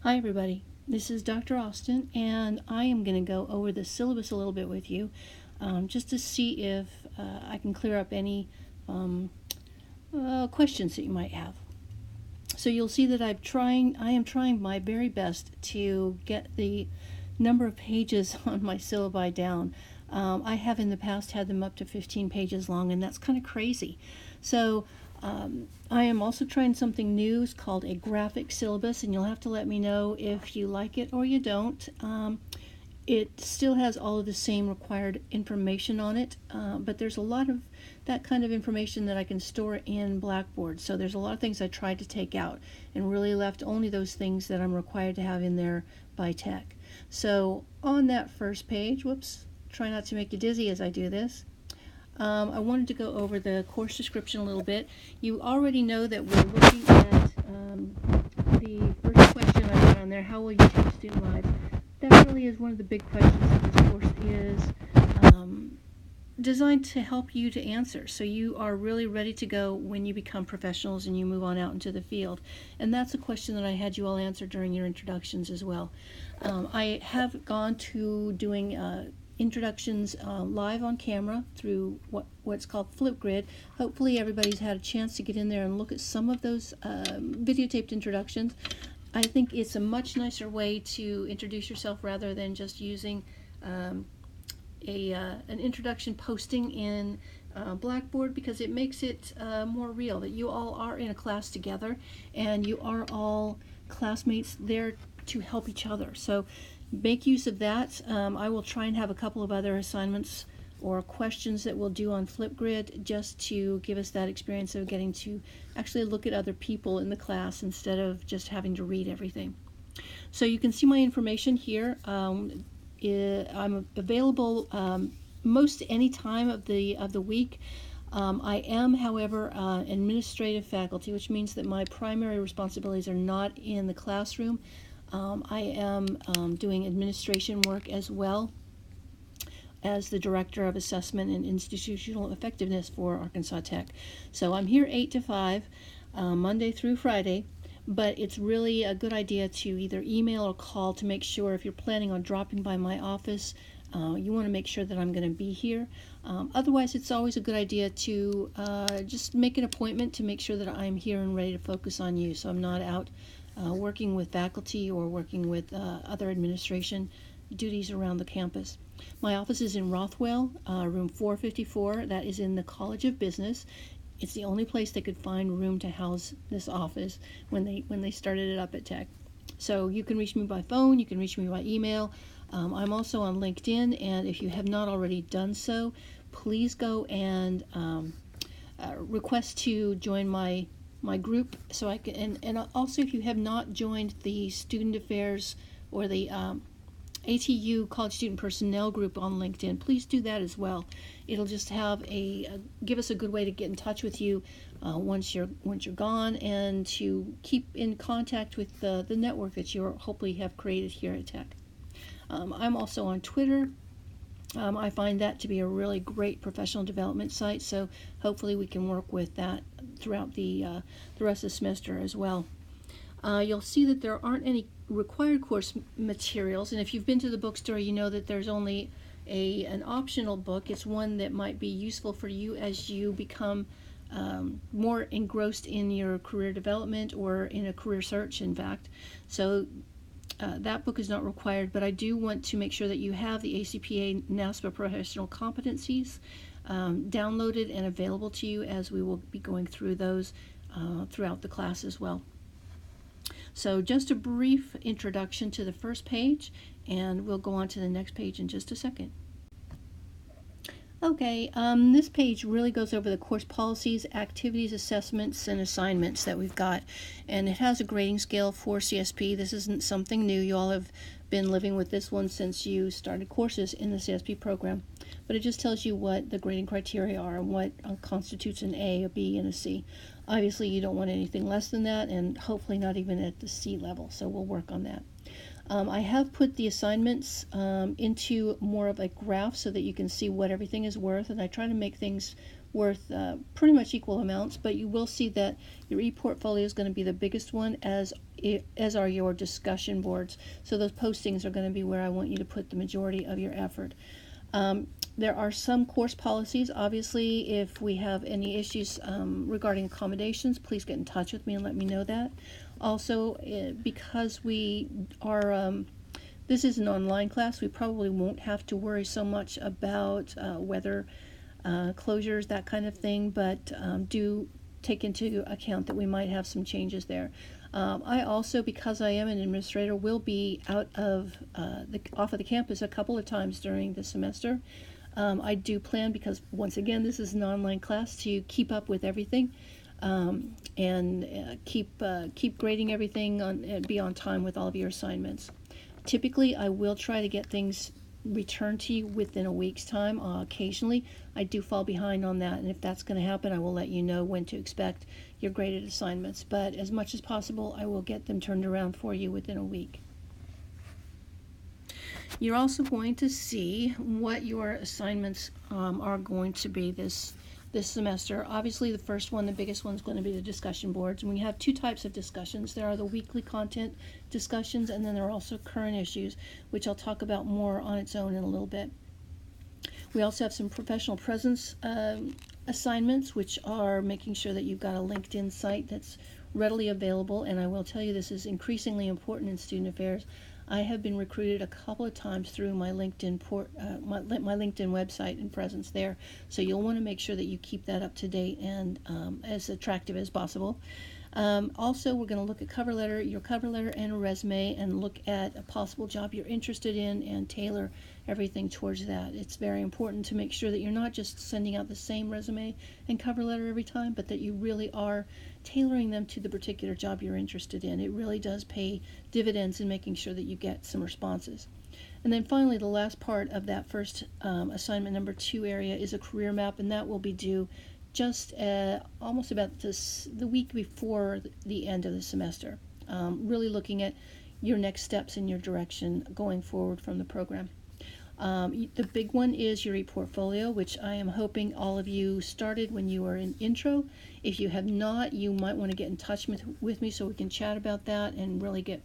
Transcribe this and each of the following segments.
Hi everybody, this is Dr. Austin, and I am going to go over the syllabus a little bit with you, just to see if I can clear up any questions that you might have. So you'll see that I am trying my very best to get the number of pages on my syllabi down. I have in the past had them up to 15 pages long, and that's kind of crazy. So I am also trying something new. It's called a graphic syllabus, and you'll have to let me know if you like it or you don't. It still has all of the same required information on it, but there's a lot of that kind of information that I can store in Blackboard. So there's a lot of things I tried to take out and really left only those things that I'm required to have in there by tech. So on that first page, whoops, try not to make you dizzy as I do this. I wanted to go over the course description a little bit. You already know that we're looking at the first question I got on there, how will you take student lives? That really is one of the big questions that this course is designed to help you to answer. So you are really ready to go when you become professionals and you move on out into the field. And that's a question that I had you all answer during your introductions as well. I have gone to doing introductions live on camera through what's called Flipgrid. Hopefully everybody's had a chance to get in there and look at some of those videotaped introductions. I think it's a much nicer way to introduce yourself rather than just using an introduction posting in Blackboard, because it makes it more real that you all are in a class together and you are all classmates there to help each other. So make use of that. I will try and have a couple of other assignments or questions that we'll do on Flipgrid just to give us that experience of getting to actually look at other people in the class instead of just having to read everything. So you can see my information here. I'm available most any time of the week. I am, however, administrative faculty, which means that my primary responsibilities are not in the classroom. I am doing administration work as well as the Director of Assessment and Institutional Effectiveness for Arkansas Tech. So I'm here 8 to 5, Monday through Friday, but it's really a good idea to either email or call to make sure if you're planning on dropping by my office, you want to make sure that I'm going to be here. Otherwise, it's always a good idea to just make an appointment to make sure that I'm here and ready to focus on you, so I'm not out working with faculty or working with other administration duties around the campus. My office is in Rothwell, room 454. That is in the College of Business. It's the only place they could find room to house this office when they started it up at Tech. So you can reach me by phone, you can reach me by email. I'm also on LinkedIn, and if you have not already done so, please go and request to join my group, so I can, and also if you have not joined the Student Affairs or the ATU College Student Personnel group on LinkedIn, please do that as well. It'll just have give us a good way to get in touch with you once you're gone, and to keep in contact with the network that you hopefully have created here at Tech. I'm also on Twitter. I find that to be a really great professional development site, so hopefully we can work with that throughout the rest of the semester as well. You'll see that there aren't any required course materials, and if you've been to the bookstore, you know that there's only an optional book. It's one that might be useful for you as you become more engrossed in your career development or in a career search, in fact. So that book is not required, but I do want to make sure that you have the ACPA NASPA Professional Competencies downloaded and available to you, as we will be going through those throughout the class as well. So just a brief introduction to the first page, and we'll go on to the next page in just a second. Okay, this page really goes over the course policies, activities, assessments, and assignments that we've got. And it has a grading scale for CSP. This isn't something new. You all have been living with this one since you started courses in the CSP program. But it just tells you what the grading criteria are and what constitutes an A, a B, and a C. Obviously, you don't want anything less than that, and hopefully not even at the C level, so we'll work on that. I have put the assignments into more of a graph so that you can see what everything is worth, and I try to make things worth pretty much equal amounts, but you will see that your e-portfolio is going to be the biggest one, as are your discussion boards. So those postings are going to be where I want you to put the majority of your effort. There are some course policies. Obviously, if we have any issues regarding accommodations, please get in touch with me and let me know that. Also, because we are, this is an online class, we probably won't have to worry so much about weather closures, that kind of thing, but do take into account that we might have some changes there. I also, because I am an administrator, will be out of off of the campus a couple of times during the semester. I do plan, because once again this is an online class, to keep up with everything and keep grading everything and be on time with all of your assignments. Typically, I will try to get things returned to you within a week's time. Occasionally, I do fall behind on that, and if that's going to happen, I will let you know when to expect your graded assignments. But as much as possible, I will get them turned around for you within a week. You're also going to see what your assignments are going to be this semester. Obviously, the first one, the biggest one, is going to be the discussion boards. And we have two types of discussions. There are the weekly content discussions, and then there are also current issues, which I'll talk about more on its own in a little bit. We also have some professional presence assignments, which are making sure that you've got a LinkedIn site that's readily available. And I will tell you, this is increasingly important in student affairs. I have been recruited a couple of times through my LinkedIn my LinkedIn website and presence there. So you'll want to make sure that you keep that up to date and as attractive as possible. Also, we're going to look at your cover letter and a resume, and look at a possible job you're interested in and tailor everything towards that. It's very important to make sure that you're not just sending out the same resume and cover letter every time, but that you really are tailoring them to the particular job you're interested in. It really does pay dividends in making sure that you get some responses. And then finally, the last part of that first assignment number 2 area is a career map, and that will be due just almost about the week before the end of the semester. Really looking at your next steps in your direction going forward from the program. The big one is your e-portfolio, which I am hoping all of you started when you were in intro. If you have not, you might want to get in touch with me so we can chat about that and really get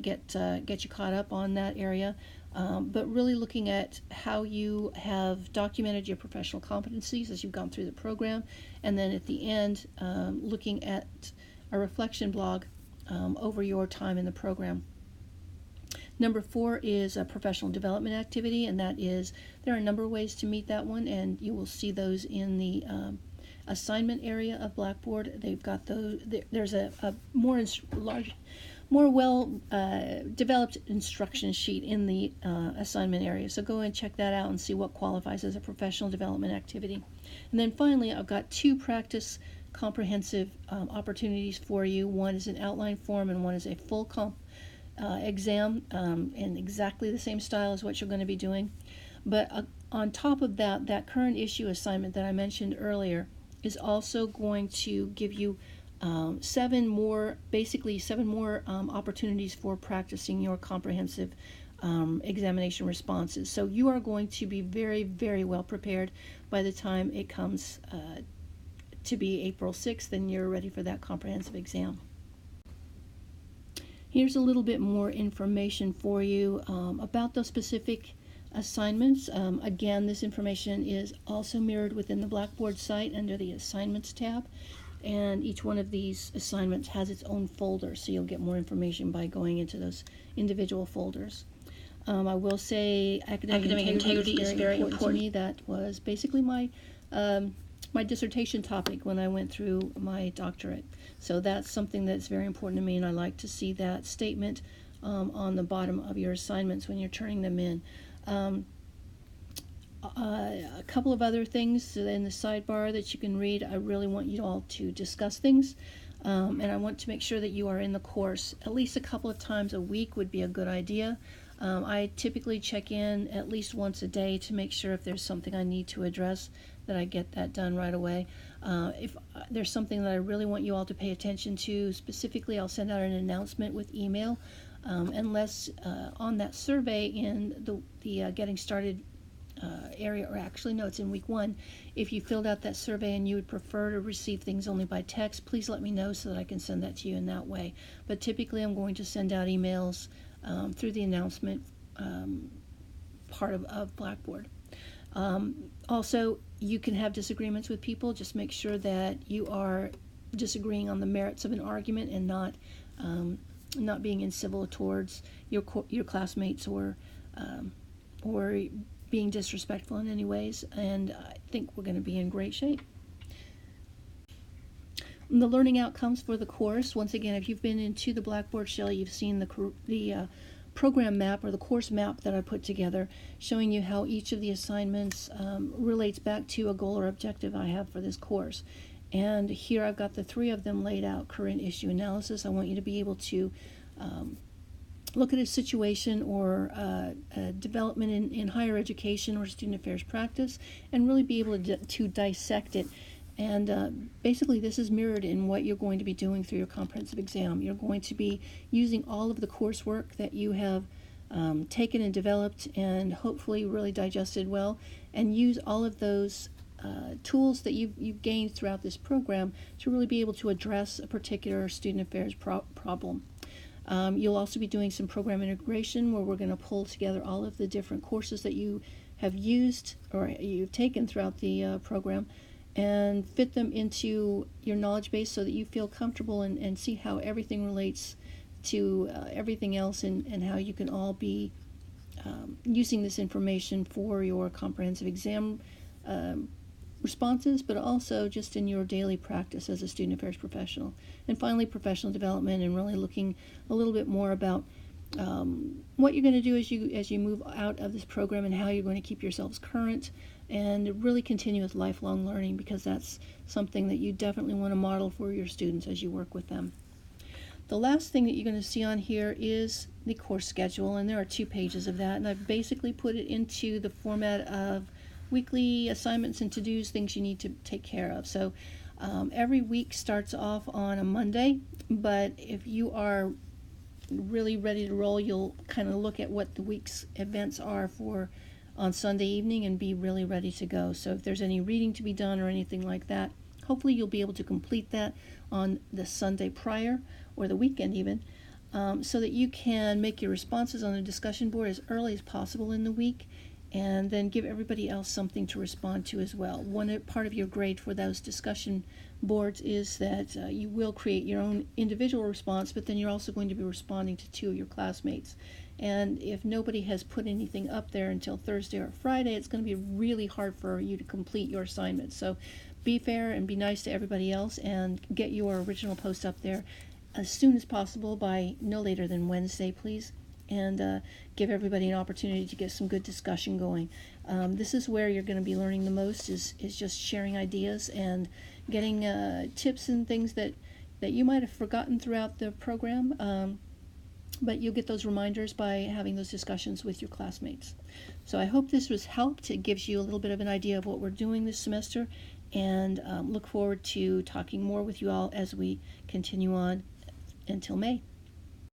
you caught up on that area. But really looking at how you have documented your professional competencies as you've gone through the program, and then at the end, looking at a reflection blog over your time in the program. Number 4 is a professional development activity, and that is, there are a number of ways to meet that one, and you will see those in the assignment area of Blackboard. They've got those. There's a more well developed instruction sheet in the assignment area, so go and check that out and see what qualifies as a professional development activity. And then finally, I've got 2 practice comprehensive opportunities for you. One is an outline form, and one is a full exam in exactly the same style as what you're going to be doing. But on top of that, that current issue assignment that I mentioned earlier is also going to give you 7 more opportunities for practicing your comprehensive examination responses. So you are going to be very, very well prepared by the time it comes to be April 6th and you're ready for that comprehensive exam. Here's a little bit more information for you about those specific assignments. Again, this information is also mirrored within the Blackboard site under the Assignments tab, and each one of these assignments has its own folder, so you'll get more information by going into those individual folders. I will say academic integrity is very important to me. That was basically my dissertation topic when I went through my doctorate. So that's something that's very important to me, and I like to see that statement on the bottom of your assignments when you're turning them in. A couple of other things in the sidebar that you can read. I really want you all to discuss things, and I want to make sure that you are in the course at least a couple of times a week would be a good idea. I typically check in at least once a day to make sure if there's something I need to address that I get that done right away. If there's something that I really want you all to pay attention to specifically, I'll send out an announcement with email. Unless on that survey in the Getting Started area, or actually no, it's in week 1. If you filled out that survey and you would prefer to receive things only by text, please let me know so that I can send that to you in that way. But typically I'm going to send out emails through the announcement part of Blackboard. Also, you can have disagreements with people. Just make sure that you are disagreeing on the merits of an argument and not being incivil towards your classmates or being disrespectful in any ways, and I think we're going to be in great shape. And the learning outcomes for the course, once again, if you've been into the Blackboard shell, you've seen the program map or the course map that I put together, showing you how each of the assignments relates back to a goal or objective I have for this course. And here I've got the 3 of them laid out: current issue analysis. I want you to be able to look at a situation or a development in higher education or student affairs practice and really be able to dissect it. And basically this is mirrored in what you're going to be doing through your comprehensive exam. You're going to be using all of the coursework that you have taken and developed and hopefully really digested well, and use all of those tools that you've gained throughout this program to really be able to address a particular student affairs problem. You'll also be doing some program integration, where we're going to pull together all of the different courses that you have used or you've taken throughout the program and fit them into your knowledge base so that you feel comfortable and see how everything relates to everything else, and how you can all be using this information for your comprehensive exam responses, but also just in your daily practice as a student affairs professional. And finally, professional development, and really looking a little bit more about what you're going to do as you move out of this program, and how you're going to keep yourselves current and really continue with lifelong learning, because that's something that you definitely want to model for your students as you work with them. The last thing that you're going to see on here is the course schedule, and there are 2 pages of that, and I've basically put it into the format of weekly assignments and to-dos, things you need to take care of. So every week starts off on a Monday, but if you are really ready to roll, you'll kind of look at what the week's events are for on Sunday evening and be really ready to go. So if there's any reading to be done or anything like that, hopefully you'll be able to complete that on the Sunday prior or the weekend even, so that you can make your responses on the discussion board as early as possible in the week, and then give everybody else something to respond to as well. One part of your grade for those discussion boards is that you will create your own individual response, but then you're also going to be responding to 2 of your classmates. And if nobody has put anything up there until Thursday or Friday, it's going to be really hard for you to complete your assignment. So be fair and be nice to everybody else, and get your original post up there as soon as possible, by no later than Wednesday, please. And give everybody an opportunity to get some good discussion going. This is where you're going to be learning the most, is just sharing ideas and getting tips and things that you might have forgotten throughout the program, but you'll get those reminders by having those discussions with your classmates. So I hope this was helped. It gives you a little bit of an idea of what we're doing this semester, and look forward to talking more with you all as we continue on until May.